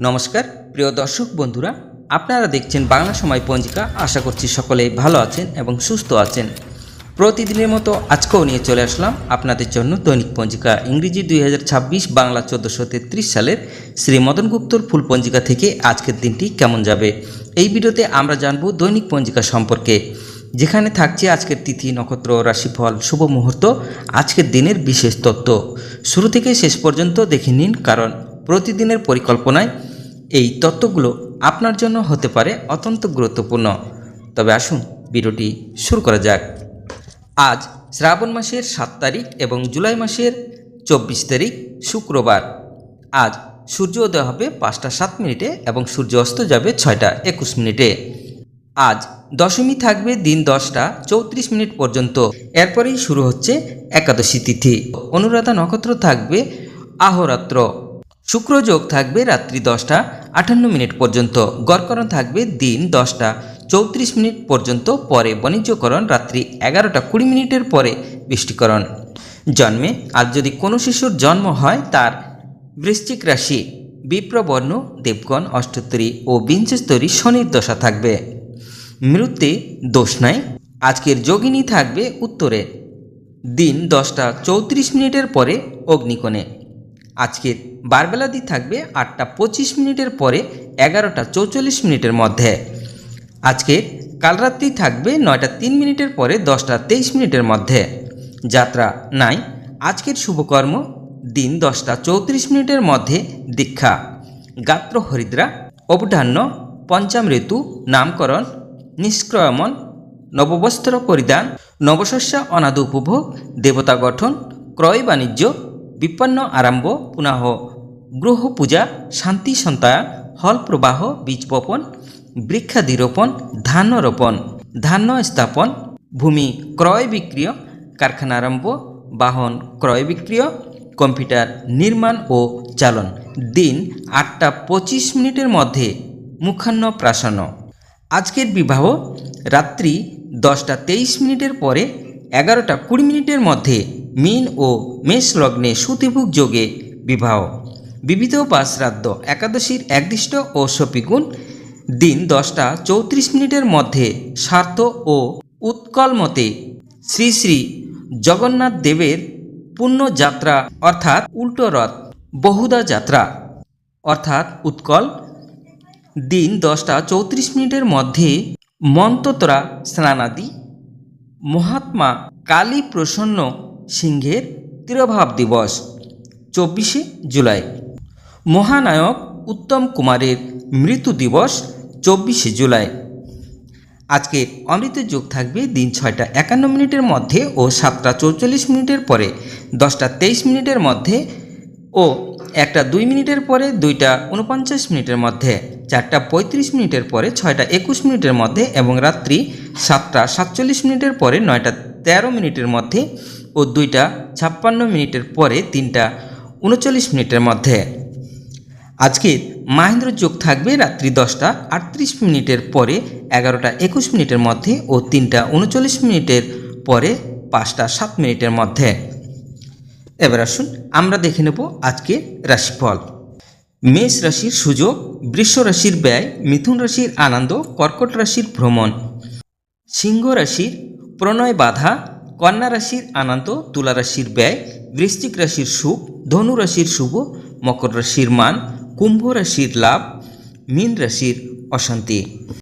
নমস্কার প্রিয় দর্শক বন্ধুরা, আপনারা দেখছেন বাংলা সময় পঞ্জিকা। আশা করছি সকলে ভালো আছেন এবং সুস্থ আছেন। প্রতিদিনের মতো আজকেও নিয়ে চলে আসলাম আপনাদের জন্য দৈনিক পঞ্জিকা ইংরেজি 2026, বাংলা 1433 সালের শ্রী মদন গুপ্তর ফুল পঞ্জিকা থেকে আজকের দিনটি কেমন যাবে। এই ভিডিওতে আমরা জানব দৈনিক পঞ্জিকা সম্পর্কে, যেখানে থাকছে আজকের তিথি, নক্ষত্র, রাশিফল, শুভ মুহূর্ত, আজকের দিনের বিশেষ তথ্য। শুরু থেকে শেষ পর্যন্ত দেখে নিন, কারণ প্রতিদিনের পরিকল্পনায় এই তথ্যগুলো আপনার জন্য হতে পারে অত্যন্ত গুরুত্বপূর্ণ। তবে আসুন ভিডিওটি শুরু করা যাক। আজ শ্রাবণ মাসের 7 তারিখ এবং জুলাই মাসের 24 তারিখ শুক্রবার। আজ সূর্য উদয় হবে 5টা 7 মিনিটে এবং সূর্য অস্ত যাবে 6টা 21 মিনিটে। আজ দশমী থাকবে দিন 10টা 34 মিনিট পর্যন্ত। এরপরেই শুরু হচ্ছে একাদশী তিথি। অনুরাধা নক্ষত্র থাকবে আহরাত্র। শুক্রযোগ থাকবে রাত্রি 10টা 58 মিনিট পর্যন্ত। গড়করণ থাকবে দিন 10টা 34 মিনিট পর্যন্ত। পরে বাণিজ্যকরণ রাত্রি 11টা 20 মিনিটের পরে বৃষ্টিকরণ। জন্মে আজ যদি কোনো শিশুর জন্ম হয়, তার বৃশ্চিক রাশি, বিপ্রবর্ণ, দেবগণ, অষ্টোত্তরী ও বিংশস্তরী শনির দশা থাকবে। মৃত্যু দোষ নাই। আজকের যোগিনী থাকবে উত্তরে, দিন 10টা 34 মিনিটের পরে অগ্নিকোণে। আজকের বারবেলাদি থাকবে 8টা 25 মিনিটের পরে 11টা 44 মিনিটের মধ্যে। আজকের কালরাত্রি থাকবে 9টা 3 মিনিটের পরে 10টা 23 মিনিটের মধ্যে। যাত্রা নাই। আজকের শুভকর্ম দিন 10টা 34 মিনিটের মধ্যে দীক্ষা, গাত্র হরিদ্রা, অবধান্য, পঞ্চাম ঋতু, নামকরণ, নিষ্ক্রয়মন, নববস্ত্র পরিধান, নবশস্য অনাদু উপভোগ, দেবতা গঠন, ক্রয় বাণিজ্য, বিপন্ন আরম্ভ, পুনঃ গ্রহ পূজা, শান্তি সন্তায়ন, হল প্রবাহ, বীজ বপন, বৃক্ষাদি রোপণ, ধান্য রোপণ, ধান্য স্থাপন, ভূমি ক্রয় বিক্রয়, কারখানা আরম্ভ, বাহন ক্রয় বিক্রয়, কম্পিউটার নির্মাণ ও চালন। দিন 8টা 25 মিনিটের মধ্যে মুখান্ন প্রাশন। আজকের বিবাহ রাত্রি 10টা 23 মিনিটের পরে 11টা 20 মিনিটের মধ্যে মীন ও মেষ লগ্নে সুতিভোগ যোগে বিবাহ। বিবিধ বা শ্রাদ্ধ একাদশীর একদিষ্ট ও শপিগুণ। দিন 10টা 34 মিনিটের মধ্যে স্বার্থ ও উৎকল মতে শ্রী শ্রী জগন্নাথ দেবের পুণ্যযাত্রা অর্থাৎ উল্টো রথ, বহুদা যাত্রা অর্থাৎ উৎকল। দিন 10টা 34 মিনিটের মধ্যে মন্ত্রতরা স্নানাদি। মহাত্মা কালী প্রসন্ন সিংহের তিরোভাব দিবস 24শে জুলাই। মহানায়ক উত্তম কুমারের মৃত্যু দিবস 24শে জুলাই। আজকের অমৃত যোগ থাকবে দিন 6টা 51 মিনিটের মধ্যে ও 7টা 44 মিনিটের পরে 10টা 23 মিনিটের মধ্যে ও 1টা 2 মিনিটের পরে 2টা 49 মিনিটের মধ্যে, 4টা 35 মিনিটের পরে 6টা 21 মিনিটের মধ্যে এবং রাত্রি 7টা 47 মিনিটের পরে 9টা 13 মিনিটের মধ্যে ও 2টা 56 মিনিটের পরে 3টা 39 মিনিটের মধ্যে। আজকের মাহেন্দ্র যোগ থাকবে রাত্রি 10টা 38 মিনিটের পরে 11টা 21 মিনিটের মধ্যে ও 3টা 39 মিনিটের পরে 5টা 7 মিনিটের মধ্যে। এবার আসুন আমরা দেখে নেব আজকে রাশিফল। মেষ রাশির সুযোগ, বৃষ রাশির ব্যয়, মিথুন রাশির আনন্দ, কর্কট রাশির ভ্রমণ, সিংহ রাশির প্রণয় বাধা, কন্যা রাশির আনন্দ, তুলা রাশির ব্যয়, বৃশ্চিক রাশির সুখ, ধনু রাশির শুভ, মকর রাশির মান, কুম্ভ রাশির লাভ, মীন রাশির অশান্তি।